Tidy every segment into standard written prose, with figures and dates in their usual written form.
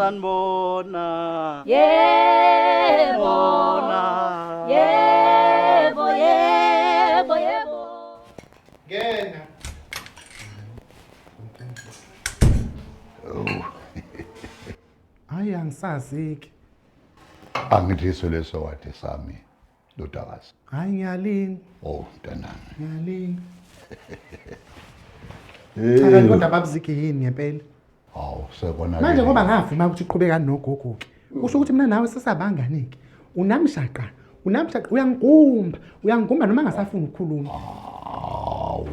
sanibona. Yebo. Yebo. Ngena. Hayi angisaziki. Angithiso leso wathi sami Lodakazi. Hayi ngiyalinga. Oh mntanami. Ngiyalinga. Cha kodwa babuziki yini ngempela? Hawu sebona Manje ngoba ngavuma ukuthi uqhubeka nogogo ke. Kusho ukuthi mina nawe sesabanganiki. Unamshaqa uyangigumba noma ngasafuna ukukhuluma. Hawu.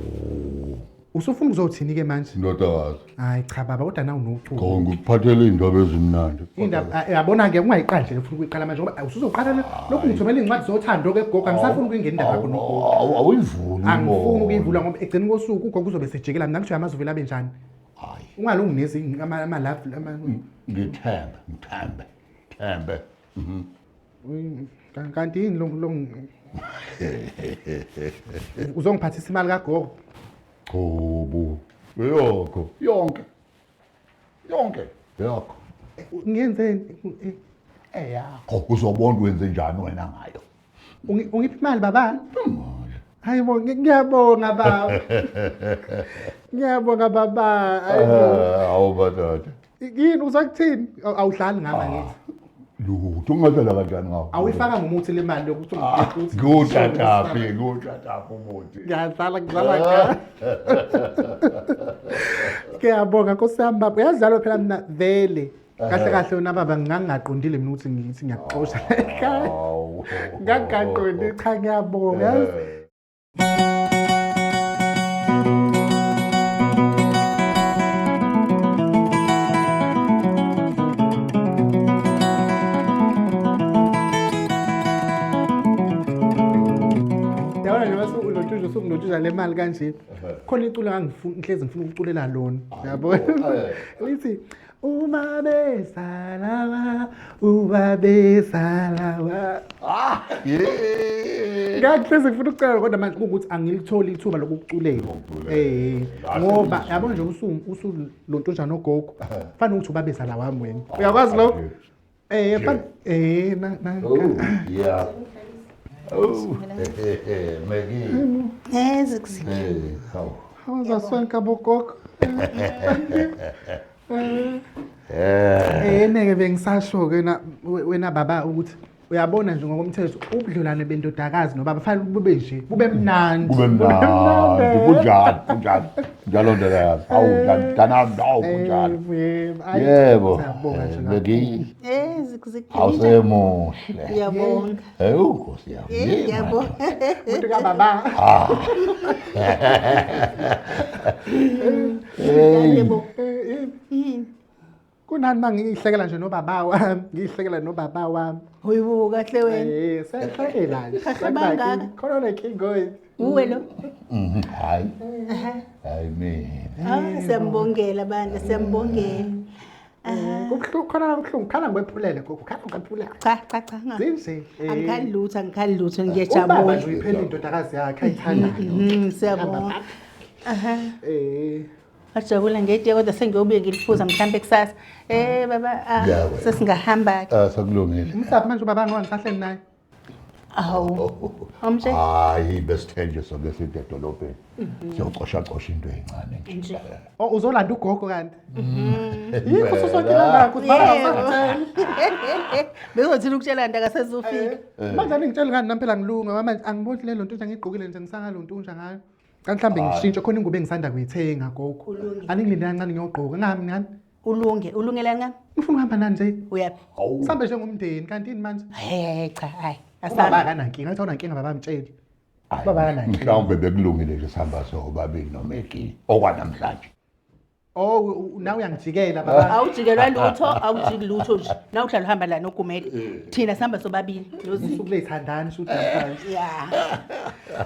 Usufuna ukuzothini ke manje? Lodakazi. Hayi cha baba kodwa nawu nochuku. Ngo ngikuphathele indaba ezimnandi. Indaba yabona ke ungayiqali nje ufuna ukuyiqala manje ngoba usuzoqala lokhu ngithumela incwadi zothando ke gogo angisafuni ukuyingena indaba yakho nogogo. Awuyivuli. Angifuni ukuyivula ngoba egcini kosuku ugogo uzobe sejikela mina ngisho amazuvela benjani. Hayi. Ungalungisi ama love Ngithembe. Kanti yini lo uzongiphathisa imali kagogo? Chobo. Yonke. Yakho. Ngiyenzeni? Eyakho uzobona wenze njani wena ngayo. Ungiphi imali baba? Hayibo ngiyabonga baba. Ngiyabonga baba. Awu batata. Yini uzakuthini? Awuhlali ngama ngithi. Lutho ungadlala kanjani ngawo? Awuyifaka ngomuthi le mali yokuthi ungiphethe. Nguthataphi umuthi. Ngiyadlala ka. Ngiyabonga Nkosi yami baba. Uyadlala phela mina vele. Kahle wena baba ngingaqondile mina ukuthi ngithi ngiyaxoxa ekhaya. Ngingaqondi cha ngiyabonga. Usungilotshuza le mali kanje khona iculo ngangifuna inhlezi ngifuna ukuculela lona yabona lithi ubabe salawa ngahlezi ngifuna ukucela kodwa manje ukuthi angilitholi ithuba lokuculela ngoba yabona nje usulontonjana nogogo fanele ukuthi ubabe salawa wami wena uyakwazi lo Yeah. Oh, Maggie. How? How's that son kabokok? Neke bengisasho ke wena baba ukuthi uyabona nje ngokomthetho ubudlelwane bendodakazi nobaba fanele bube nje bube mnandi. Kunjalo. Njalo ndela. Awu ntanami nawo kunjalo. Yebo. Maggie. Awusemuhle. Ngiyabonga. Nkosi yami. Ngiyabonga. Umuntu kababa. Yebo. Kunani mangihlekela nje nobaba wami. Uyibuka kahle wena. Sehlela nje. Kahle bangaka. Khona lekingoyi. Uwe lo. Hayi mina. Siyambongela bandla siyambongela. Kubuhlungu khala ngwephulele gogo khala ngwephulele. Cha. Zinje. Angikhali lutho Ubaba ngiyajabula. nje uyiphela indodakazi yakhe ayithandayo. Siyabonga. Ajabula ngetiye kodwa sengiyobuye ngiliphuza mhlambe kusasa. Baba sesingahamba ke. Sakulungile. Umhlaba manje ubaba ngisahleli naye. Awu. Omshe. Hayi besithenje soke side edolobheni. Siyoqosha into encane nje. Uzolanda ugogo kanti. Yikho sosonke ngakho sibala. Bezothina ukutshela nto akasezofika. Manje ngitshela ngani nami phela ngilunga manje angiboni le nto engigqokile nje ngisangalo ntunja ngayo. Kanti mhlambe ngishintshe khona ingubo engisanda kuyithenga gogo. Angilinde kancane ngiyogqoka ngani. Ulungelani ngani? Ngifuna uhamba nani nje? Uyaphi? Sambe njengomndeni kanti ini manje? Cha hayi. Asaba kanankinga ngathi awunankinga baba mtsheli. Baba kanankinga. Mhlawumbe bekulungile nje sihamba sobabili nomeki okwanamhlanje. Nawe uyangijikela baba. Awujikelwa lutho nje. Na uhlala uhamba la noGumede. Thina sihamba sobabili. Usuku lethandana shoot namhlanje. Yeah.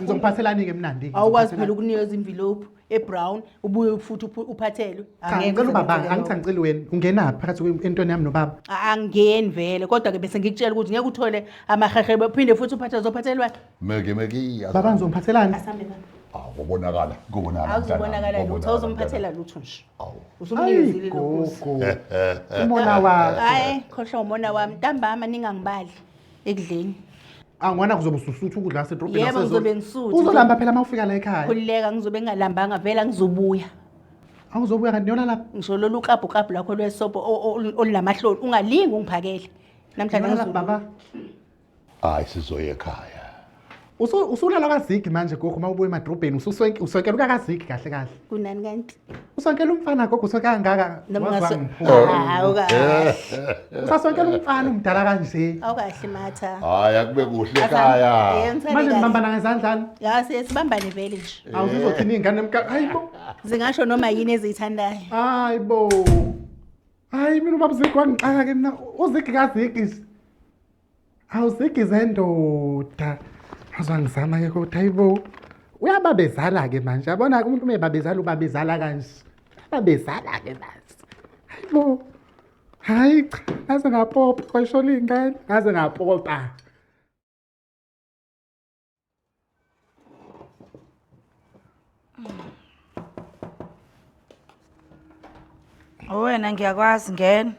Ngizongiphathelani ke mnandi. Awukwazi phela ukunikeza envelope ebrown ubuye futhi uphathelwe. Ngicela ubaba angithangicela wena ungena phakathi entweni yami nobaba. Angeni vele kodwa ke bese ngikutshela ukuthi ngeke uthole amahehe baphinde futhi uphathelwe zophathelwa. Meki. Baba ngizongiphathelani? Asambe baba. Kubonakala Awuzubonakala lutho awuzomphathela lutho nje. Awu. Usumnikezile lokhuzi. Umona wakho. Hayi khohlwa umona wami ntambama ningangibali ekudleni. Angona kuzobe ususuthu ukudla wasedrobheni. Yebo ngizobe ngisuthu. Uzolamba phela mawufika la ekhaya. Khulileka ngizobe ngingalambanga vela ngizobuya. Awuzobuya kanti yona lapha. Ngisho lolu kapu lakho lwesopo olunamahloni ungalingi ungiphakele. Namhlanje Yona lapha baba. Hayi sizoya ekhaya. Usulala kaZigi manje gogo mawubuye emadrobheni usonkela ukaZigi kahle kahle. kunani kanti? Usonkela umfana gogo usonkela kangaka. Awukahle. Usasonkela umfana umdala kanje. Awukahle matha. Hayi akube kuhle ekhaya. Manje nibambana ngezandlani? Ya siyasibambane vele nje. Awuzothini ingane emka. Hayibo. Zingasho noma yini ezithandayo. Hayibo. Hayi mina ubaba Zigi wangixaka ke mina uZigi kaZigi. Awuzigi zendoda. Azangizama ke kodwa hayibo. Uyababezala ke manje. Yabona ke umuntu umebabezala ubabezala kanje. Babezala ke manje. Hayibo. Hayi cha, ngaze ngapopa kwasho lingane, ngaze ngapopa. Wena ngiyakwazi ngena.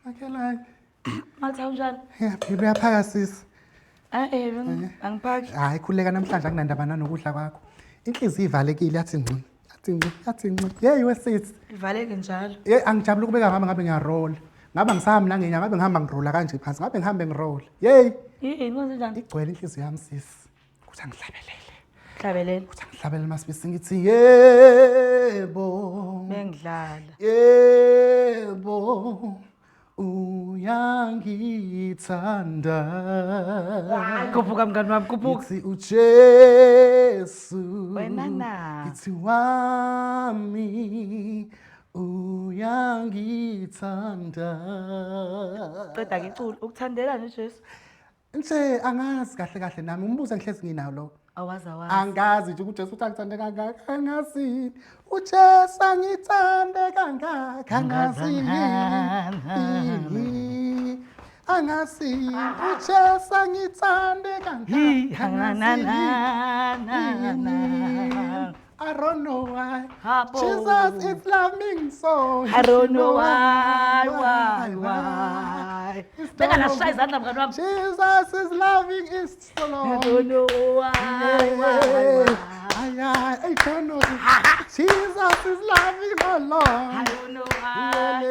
Akela. Matha unjani? Yaphila uyaphaka sisi. Angiphaki. Hayi khuleka namhlanje akunandaba nanokudla kwakho. Inhliziyo ivalekile yathi ngci. Yathi ngci. Hey wesithi. Ivaleke njalo. Hey angijabula kubeka ngabe ngiyarola. Ngaba ngisahamba la ngenya ngabe ngihamba ngirola kanje phansi. Ngabe ngihambe ngirola. Hey. Yini kwenze njani? Igcwele inhliziyo yami sisi. Kuthi angihlabelele. Hlabelela. Kuthi angihlabelele masibisi ngithi yebo. Bengidlala. Yebo. Uyangithanda. Kuphuka mngani wami kuphuka. Ithi uJesu. Wena na. Ithi wami. Uyangithanda. Qeda ke iculo ukuthandela nje Jesu. Nje angazi kahle kahle nami umbuzo engihlezi nginawo lo. Awazi. Angazi nje uJesu uthi angithande kangaka angazi. uJesu angithande kangaka angazi. Angazi uJesu angithande kangaka. I don't know why. Jesus is loving so. I don't know why. Beka la shaya izandla mngani wami. Jesus is loving is so long. I don't know why. I don't know. Jesus is loving my Lord. I don't know why.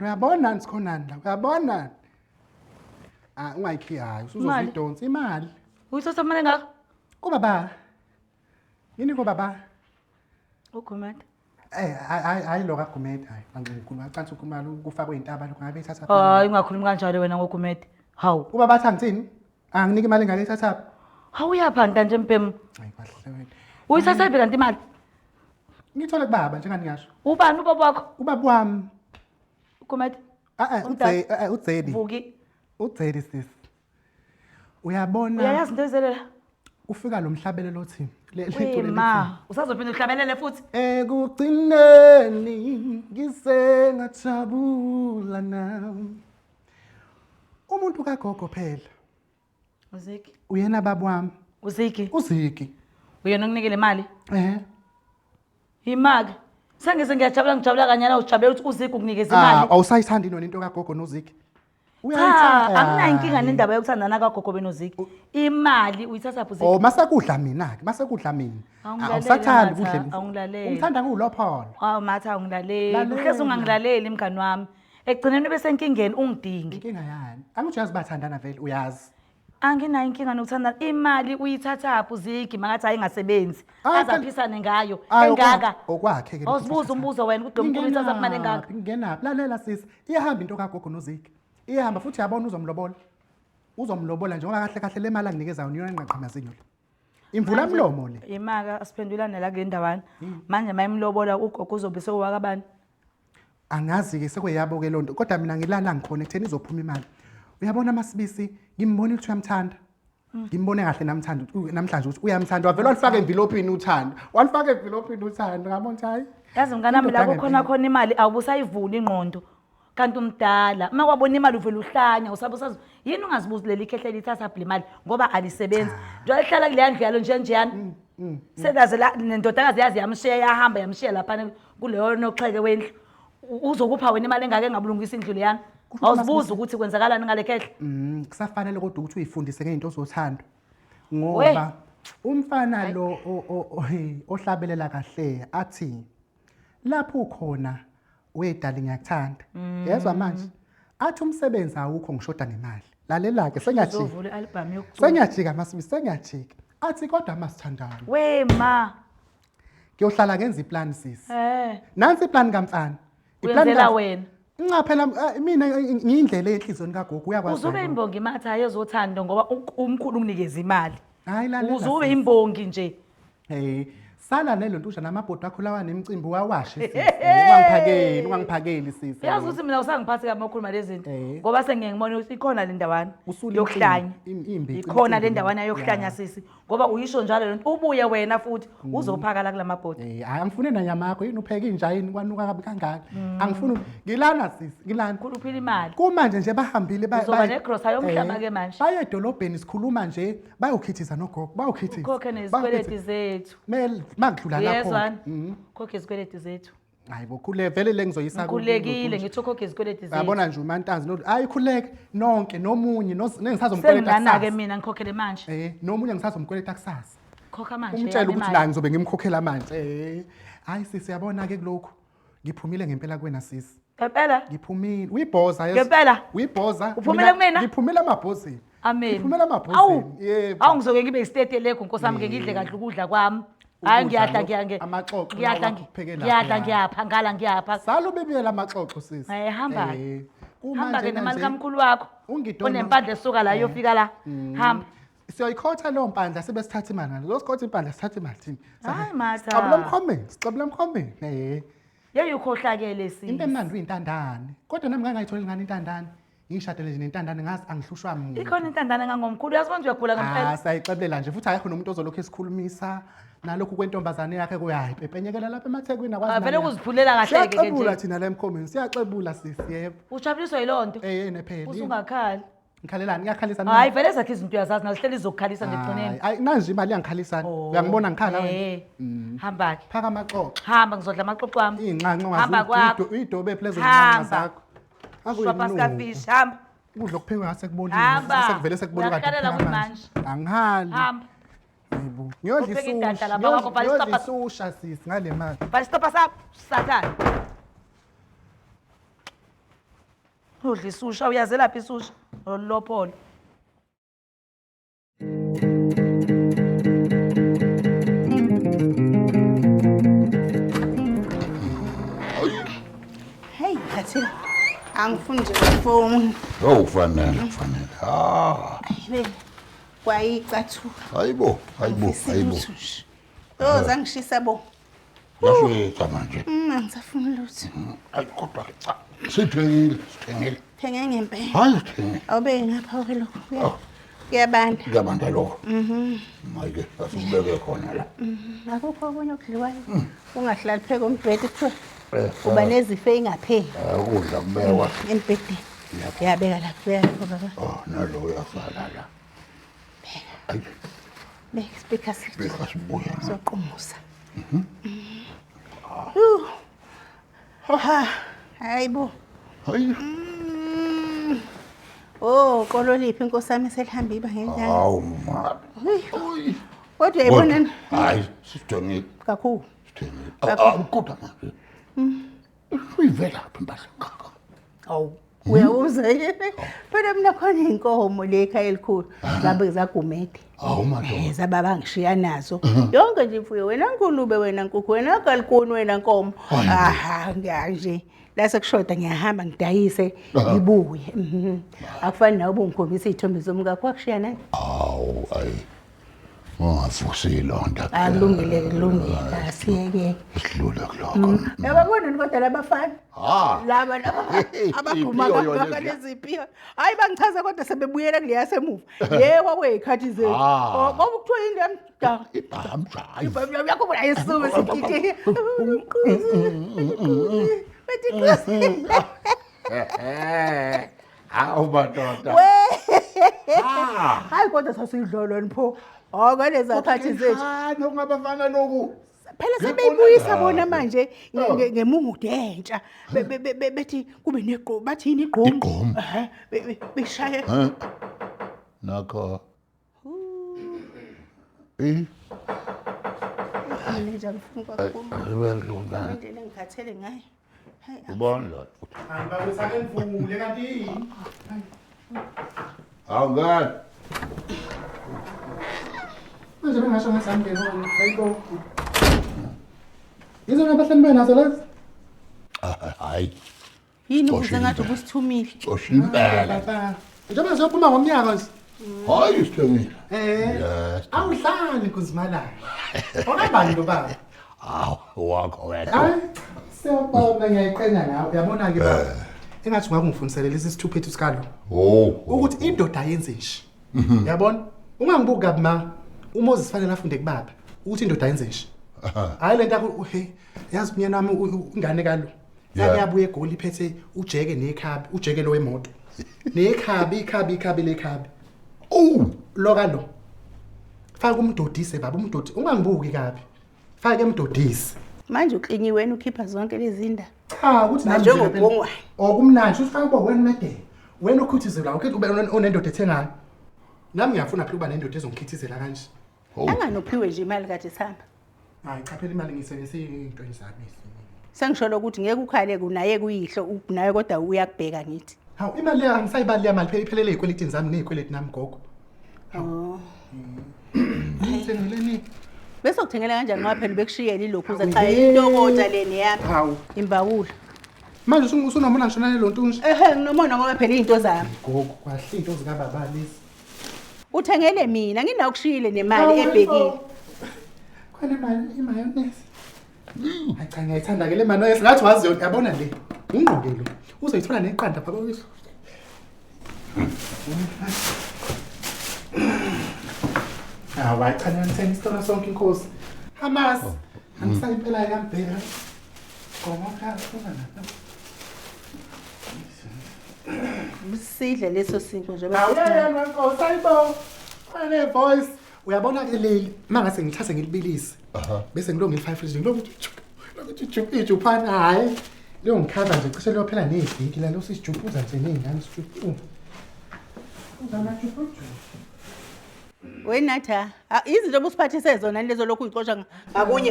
Uyabona sikhonani la. Uyabona? Ungayikhiyayo usuzozidonsa imali. Uyithatha imali engaka? Kubaba. Yini kubaba? Ugumede. Hayi lo kaGumede hayi. Angikhuluma qansi ukumali kufakwe intaba lokho ngabe ithatha. Hayi ungakhulumi kanjalo wena ngogumede. Hawu. Ubaba athi angithini? Anginike imali engaka ithatha. Hawu uyapha nje mpemu. Hayi kahle wena. Uyithatha phi kanti imali? Ngithole kubaba njengani ngisho. Ubani ubaba wakho? Ubaba wami. Ugumede. Udzedi. Vuki. Udzedi sis. Uyabona? Uyayazi into ezelela? Ufika lo mhlabelelo othi Ma, usazophinda uhlabelele futhi. Ekugcineni ngisengajabula nami. Umuntu kaGogo phela. Uziki. Uyena baba wami. Uziki. Uyena onginikele imali? Imali. Sengise ngiyajabula kanyana ujabule ukuthi uziki ukunikeza imali. Awusayithandi nona into kaGogo noziki. Uyayithanda. Akuna inkinga nendaba yokuthandana kaGogo benoziki. Imali uyithatha phi uziki? Masekudla mina ke, masekudla mina. Awusathandi kudla. Awungilaleli. Umthanda ngulopholo. Matha awungilaleli. Uhlezi ungangilaleli mngani wami. Ekugcineni bese enkingeni ungidingi. Inkinga yani? Angijazi bathandana vele uyazi. Anginayo inkinga nokuthandana. Imali uyithatha phi uziki mangathi ayingasebenzi. Azaphisane ngayo. Engaka. Okwakhe ke. Awuzibuza umbuzo wena ukuthi umuntu uyithatha imali engaka. Ingenaphi? Lalela sisi. Iyahamba into kaGogo noziki. Iyahamba futhi yabona uzomlobola. Uzomlobola njengoba kahle kahle le mali anginikezana niyona enqaqhamazinyo le. Imvula mlomo le. Imaka asiphendulane la kule ndawana. Manje mayimlobola ugogo uzobe sewakabani? Angazi ke sekuyabo ke lonto kodwa mina ngilana ngikhona ekutheni izophuma imali. Uyabona masibisi ngimbona ukuthi uyamthanda. Ngimbone kahle namhlanje ukuthi uyamthanda. Wavela walifaka envelope uthando. Walifaka envelope uthando ngabona hayi. Yazi mngani wami la kukhona imali awubusayivula ingqondo. kanti umdala uma kwabona imali uvela uhlanya usabe usazi yini ungazibuzi leli khehle lithatha phela imali ngoba alisebenzi njengoba lihlala kuleya ndlu njenjeyana sedaze la nendodakazi yazi yamshiya yahamba yamshiya lapha kuleyo noxheke wendlu uzokupha wena imali engake ngabulungisa indlu leyana awuzibuza ukuthi kwenzakalani ngale khehle kusafanele kodwa ukuthi uyifundise ngeinto ozothanda ngoba umfana lo ohlabelela kahle athi lapho ukhona wedali ngiyakuthanda yezwa manje athi umsebenzi awukho ngishoda nemali lalela ke sengiyajika masibisi sengiyajika athi kodwa masithandana wema ngiyohlala ngenza iplan sisi nansi iplan kamfana uyenzela wena Phela mina ngiyindlela enhlizweni kaGogo uyakwazi uzube imbongi mathi ayezothanda ngoba umkhulu unginikeza imali hayi lalela uzube imbongi nje hey sala nelo ntusha namabhodo akho lawa nemicimbi wawashe sisi ungangiphakeli sisi yazi ukuthi mina usangiphathi kamakhulu lezinto ngoba sengiyengibona ukuthi ikhona le ndawana yokuhlanya ikhona le ndawana yokuhlanya sisi ngoba uyisho njalo lento ubuye wena futhi uzophakala kulamabhodo hayi angifune nanyama yakho yini upheke injayini kwanuka kabi kangaka angifuni ngilana sisi ngilana khuluphila imali kumanje nje bahambile uzoba negrosa yomhlaba ke manje baye edolobheni sikhuluma nje bayokhithiza noGogo bayokhithiza khokhe nezikweleti zethu makudlula lapho yezwana khokhe izikweleti zethu hayibo khule vele lengizoyisa khulekile ngithi khokhe izikweleti zethu yabona nje uMantanzi no hayi khuleke nonke nomunye nengisazomkweleta kusasa sengana ke mina ngikhokhele manje nomunye ngisazomkweleta kusasa khokha manje umtshela ukuthi la ngizobe ngimkhokhela manje hayi sisi yabona ke kulokho ngiphumile ngempela kuwena sisi ngempela ngiphumile uyibhoza ngempela uyibhoza uphumile kumina ngiphumile amabhozini amen ngiphumile amabhozini yebo awu ngizoke ngibe istate lekho nkosami ke ngidle kahle ukudla kwami hayi ngiyadla amaxoxo ngiyadla ngiyapha ngala ngiyapha sala ubebiyela amaxoxo sisi hamba hamba ke nemali kamkhulu wakho onempandla esuka la yofika la hamba siyoyikhotha leyo mpandla sebesithatha imali ngalo losikhotha impandla sithatha imali thini hayi matha sicabula emkhomeni yeyukhohlakele sisi into emnandi uyintandane kodwa nami ngangayitholi ngani intandane ngishadele nje nentandane ngazi angihlushwa mina ikhona intandane ngangomkhulu yazi manje uyagula ngempela sayixebelela nje futhi ayikho nomuntu ozolokho esikhulumisa nalokhu kwentombazane yakhe kuyayi pepenyekela lapha emathekwini akwazi vele ukuziphulela kahle ke siyacebula thina la emkhomeni siyacebula sisi yebo ujabuliswa yilonto nepheli usungakhali ngikhalelani ngiyakhalisa hayi vele zakhe izinto uyazazi nazihleli izokukhalisa ngeqoneni hayi nanje imali yangikhalisana uyangibona ngikhala wena hamba ke phaka amaxoxo hamba ngizodla amaxoxo wami inqanqo uyidobe pleasure inqanqo zakho Pasta fish hamba ukudla kuphekwe ngase kubonile sekuvele sekubonile kade manje angihali hamba yebo ngiyodla isusha sisi ngale mali bali stop up sathana udla isusha uyazela phi isusha lopholo hey Khathina angifuni nje ifoni kufanele ayibe kwayicathuka hayibo zangishisa bo nashwetha manje angisafuni lutho ayi kodwa cha sithengile thenge ngempela hayi thenge awube ngapha ke lokho kuyabanda lokho mayike asibeke khona la akukho okunye okudliwayo ungahlali pheke umbhede kuthiwa uba nezifo engapheli ukudla kubekwa embhedeni yabeka la kuyapho baba nalo uyafala la ayi beka speaker sibuya soqumusa hayibo hayi qolo liphi inkosami selihamba iba ngendlela hawu ma kodwa uyayibona hayi sithengile kakhulu sithengile kodwa manje uyivela phi impahla ngaka awu uyawuza phela mina khona inkomo le ekhaya elikhulu zabe zagumede hawu madodana zababa ngishiya nazo yonke nje imfuyo wena ngulube wena nkukhu wena galikuni wena nkomo ngiyanje la sekushoda ngiyahamba ngidayise ibuye akufani nawe ubungikhombisa izithombe zomkakho kwakushiya naye awu ayi ungafusile kulungile asiyeke sidlule kuloko yababona kodwa labafana laba abaguma kaleziphiwa hayi bangichaza kodwa sebebuyela kule yasemuva kwakuyikhathi zethu ngoba kuthiwa yini yamdaka ibhamjayi yakho bona yisume sikike Hawu madoda. Hayi kodwa sasidlolweni pho. Ngale zakhathi zethu. Hayi ungabafana loku. Phela sebeyibuyisa bona manje ngemungu dentsha. Bethi kube negqomo, bathi yini igqomo? Beshaya. Nakho. Nje ngifuna kakhulu. Welunga. Indlela engikhathele ngayo. Hayi. Ubona. Hayi bawusake mvule kanti yini? Awungani. Manje bengasho ngasambeni wona. Hayibo. Yizo nabahlani benazo lezi? Hayi. Yini ukuze ngathi ubusithumile? Coshilibele. Baba. Njengoba siyophuma ngomnyaka nje. Hayi isithengile. Yes. Awudlali kuzimalana. Okabani lo baba? Awu wakho wena. Hayi. Siyabona ngiyayiqenya nawe. Uyabona ke baba. Engathi ungakungifundisele lesi sithuphethu sikalo. Ukuthi indoda yenze nje. Uyabona? Ungangibuki kabi ma. uMoses fanele afunde kubaba ukuthi indoda yenze nje. Hayi lento hey yazi unyana wami ungane kalo. Yabuye egoli iphethe ujeke nekhabi, ujeke lo wemoto. Nekhabi lekhabi. Lo kalo. Faka umdodise baba, umdodi ungangibuki kabi. Faka emdodise. Manje uklinyiwe wena ukhipha zonke lezi inda. Cha ukuthi nami njengobongwane. Okumnandi ufaka kuba wena mede. Wena ukhuthizela ukhethe ube onendoda ethengayo. Nami ngiyafuna phela uba nendoda ezongikhithizela kanje. Anganophiwe nje imali kade sihamba. Hayi cha phela imali ngisebenzise into zami. Sengisholo ukuthi ngeke ukhale kunaye kuyihlo naye kodwa uyakubheka ngithi. Hawu imali leyo angisayibali imali phela iphelele ezikweleti zami nezikweleti nami gogo. Ngithengeleni. Bese ukuthengela kanjani ngoba phela bekushiyela ilokhu uza cha intokota leni yami. Hawu. Imbawula. Manje usunomona ngishonane lo ntunje. Nginomona ngoba phela izinto zami. Gogo kwahle into zikababa lezi. Uthengele mina nginawo kushiyile nemali ebhekile. Khona imayonnaise. Hayi cha ngiyayithanda ke le mayonnaise ngathi wazi yabona le. Ungqokelo. Uzoyithola neqanda baba wethu. Hayi cha ngiyangithenga isitolo sonke inkosi. Hamas. Angisayiphela yambheka. Ngoba Usidle leso sinto njengoba awuyena nkosi ayibo. Fane voice. Uyabona ke leli mangase ngithathe ngilibilise. Bese ngilonga i5 nje lokuthi ijuphana hayi. Leyo ngikhava nje cishe leyo phela neziviki la lo sisijuphuza nje nezingane sijuphu. Uzama juphu. wena tha izinto obusiphathise zona lezo lokhu uyixoxa ngakunye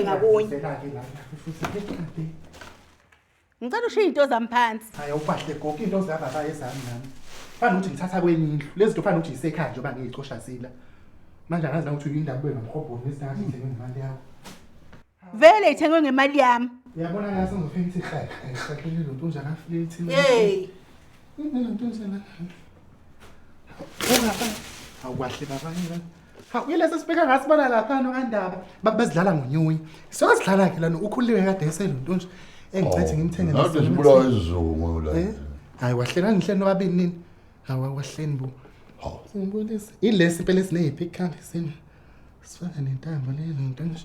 ngicela ushiye into zami phansi hayi awubahle gogo into zababa ezami nami fana ukuthi ngithatha kwenye indlu lezi zinto fana ukuthi yisekhaya nje oba ngiyixosha sila manje angazi ukuthi uyindaba kube ngamkhobho nesingathi ngithenge imali yakho vele ithengwe ngemali yami uyabona ngase ngizofika ithi hayi ayisaqile lo ntonja ngafike ithi hey lo ntonja la awubahle baba yini ha uyilesa sibeka ngasibona lapha no kandaba bazidlala ngonyuyi soka sidlala ke lana ukhuliwe kade eselo ntonja engiphethe ngimthenge nathi sibulawa isizungu la hayi wahlelana nihlelo nobabili nini hawa wahleni bu ngibonisa ilesi impela esinezipicture sini sifana nentambo lezo ntonja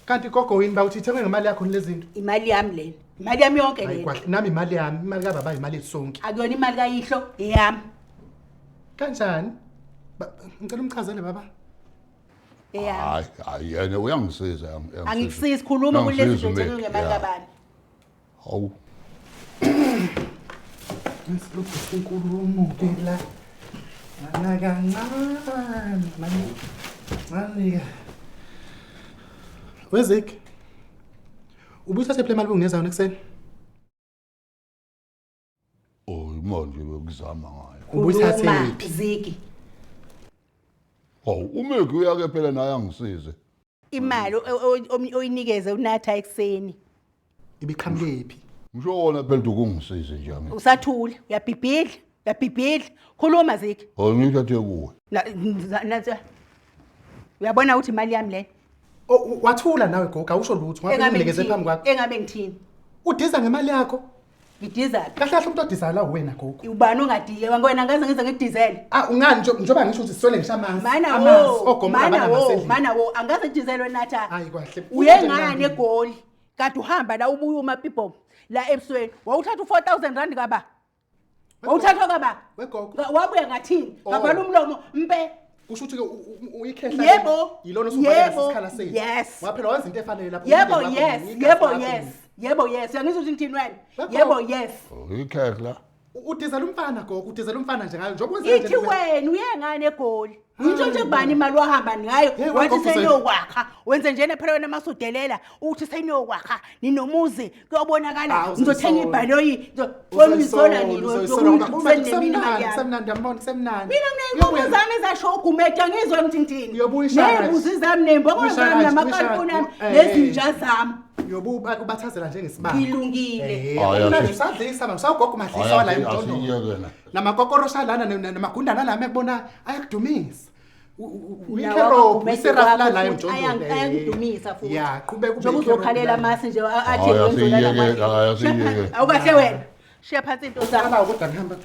kanti gogo yini bawuthi ithengwe ngemali yakho lezi zinto imali yami lena imali yami yonke lena ayikwahle nami imali yami imali kababa imali esonke akuyona imali kayihlo eyami kanjani ngicela umchazele baba eyami hayi yena uyangisiza angikusizi khuluma kulezi zinto ethengwe ngemali kabani hawu ngisilokhu sinkulumo ke la mana kancane manje wezek ubuyithathe phela imali bungineza yona ekseni manje bekuzama ngayo ubuyithathe ziki umeki uyake phela naye angisize imali oyinikeze unatha ekseni ibiqhamulephi ngisho wona phela ukungisize nje yami usathule uyabhibhidla khuluma ziki ngithathe kuwe nathi uyabona ukuthi imali yami le wathula nawe gogo awusho lutho ngabe nginikeze phambi kwakho engabe ngithini udiza ngemali yakho ngidiza kahle kahle umuntu odiza la wena gogo ubani ongadiye wena ngaze ngize ngidizele ungani njoba ngisho ukuthi sisole ngishamanzi mana wo angaze ngidizelwe natha hayi kwahle uyengane egoli kade uhamba la ubuye uMapipom la ebusweni wawuthatha u4000 kaba wawuthatha kaba Wegogo. wabuya ngathini ngavala umlomo mpe Kusho ukuthi uyikhehla Yebo. yilona usubhala Yebo. isikhala sethu. Yes. Waphela wazi into efanele lapho. Yebo umndeni wakho yes igazi yebo lakho yes nini. yebo yes uyangizwa ukuthi ngithini wena Wegogo. yebo yes Ikhehla. Udizela umfana gogo, udizela umfana nje ngayo njengoba wenza ithi wena uyengane egoli ngitsho nje kubani imali wahamba ngayo Hey, wathi wagogo, seniyokwakha wenze njena phela wena masudelela uthi seniyokwakha ninomuzi kuyobonakala ngizothenga ibhaloyi ngizona nini semnandi yambona semnandi. mina kuneyinkomo zami ezasho ugumeta ngizwe ngithi ngithini Uyobuya ishaka. nebuzi zami nembongo zami namakalifoni ami nezinja zami Yobuba kubathazela njengesibani. ngilungile Usadle isaba usagogo mahlisa wala emjondo. Asiyekena. Namakokorosha lana namagundana lami ekubona ayakudumisa. Nawo Userafla la emjondo. ayangidumisa futhi Ya, qhubeka njengoba uzokhalela amasi nje athi Asiyeke. awukahle wena shiya phansi into zakho Ala kodwa ngihamba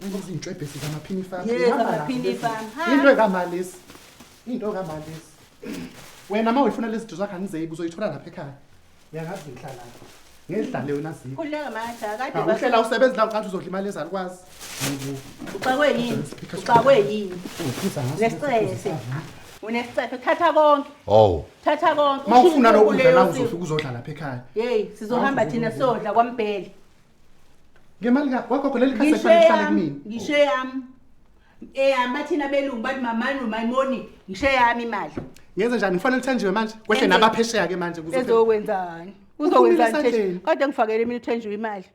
ngizintshwebhesi zamaphini farm. Yes, amaphini farm. Ha. Into ekamalisi. Into kamalisi. Wena mawuyifuna lezi zinto zakho angizeyi uzoyithola lapha ekhaya. Uyangazi ngihlala. Ngidlale wena zikho. khuleka manje kade Uhlela usebenza la uqathi uzodla imali ezalukwazi. uxakwe yini uxakwe yini nesicese unesicese thatha konke Oh. thatha konke Mawufuna Ushiye lokudla la kuleyo uzofika siku. uzodla lapha ekhaya. Hey sizohamba thina sodla kwaMbhele Ngemali ka wakho leli khasi kufanele lihlale kumina. ngisho yami ehamba thina belungu bathi mamani nomayimoni ngisho yami imali Yenze njani kufanele uthenjiwe manje? Kwehle Enze- nabaphesheya ke manje ezokwenzani Uphumile uzokwenzani esandleni. kade ngifakele mina uthenjiwe imali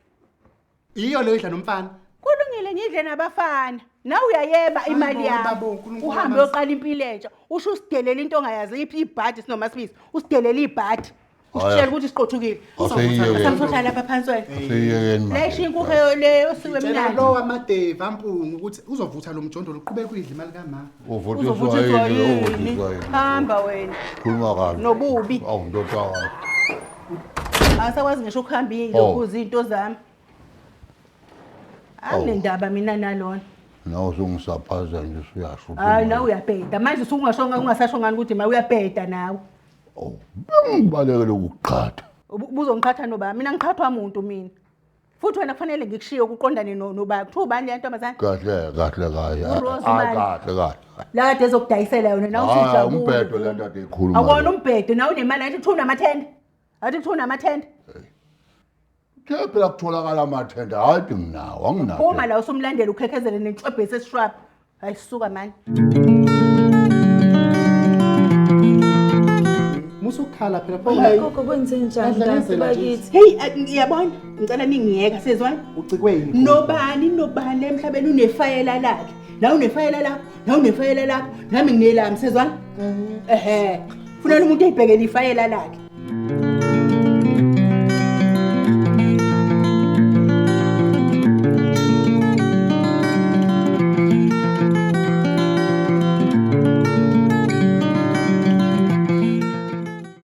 Iyo leyo idla nomfana. kulungile ngidle nabafana na uyayeba imali Hayi bo, yami babo, uNkulunkulu uhambe wamazi. uqala impilo entsha usho usidelela into ongayazi iphi ibhadi sinoma sibisi usidelela ibhadi Haya. usitshela ukuthi siqothukile Asiyeke. samsohlala lapha phansi wena Asiyekeni manje. layisha inkukhu le osiwe Tshela mnandi lo wamadeva ampungu ukuthi uzovutha lo mjondo loqhubeka uyidla imali kama. uzovuthiswa Uvuthiswa yini yini? hamba wena Khuluma kabi. Nobubi. Awu ndoda wakho. angisakwazi ngisho ukuhamba Oh. ilokhu izinto zami anginendaba mina nalona Nawe usungisaphaza nje usuyasho. hayi nawe uyabheda manje usungashonga ungasasho ngani ukuthi ma uyabheda nawe Oh. Ngibalekele ukuqhatha. Buzongiqhatha noba mina ngiqhathwa umuntu mina futhi wena kufanele ngikushiye ukuqondane noba kuthiwa ubani le ntombazane Kahle kahle kaya. uRose manje. Kahle kahle. la kade ezokudayisela yona nawe Ah, usijabule umbhedo lento ade ikhuluma. awona umbhedo nawe unemali athi kuthiwa unamathenda athi kuthiwa unamathenda Phela kutholakala amathenda hayi nginawo anginawo. uma la usumlandela ukhekezele nenhlwebhesi esishrap hayi sisuka manje Musukhala phela Gogo kwenze njani Adlangezela kanti nje. bakithi? hey ngiyabona ngicela ningiyeka sezwana Ucikwe yini? nobani emhlabeni unefayela lakhe la unefayela lakho la unefayela lakho nami nginelami sezwana ehe funela umuntu eyibhekele ifayela lakhe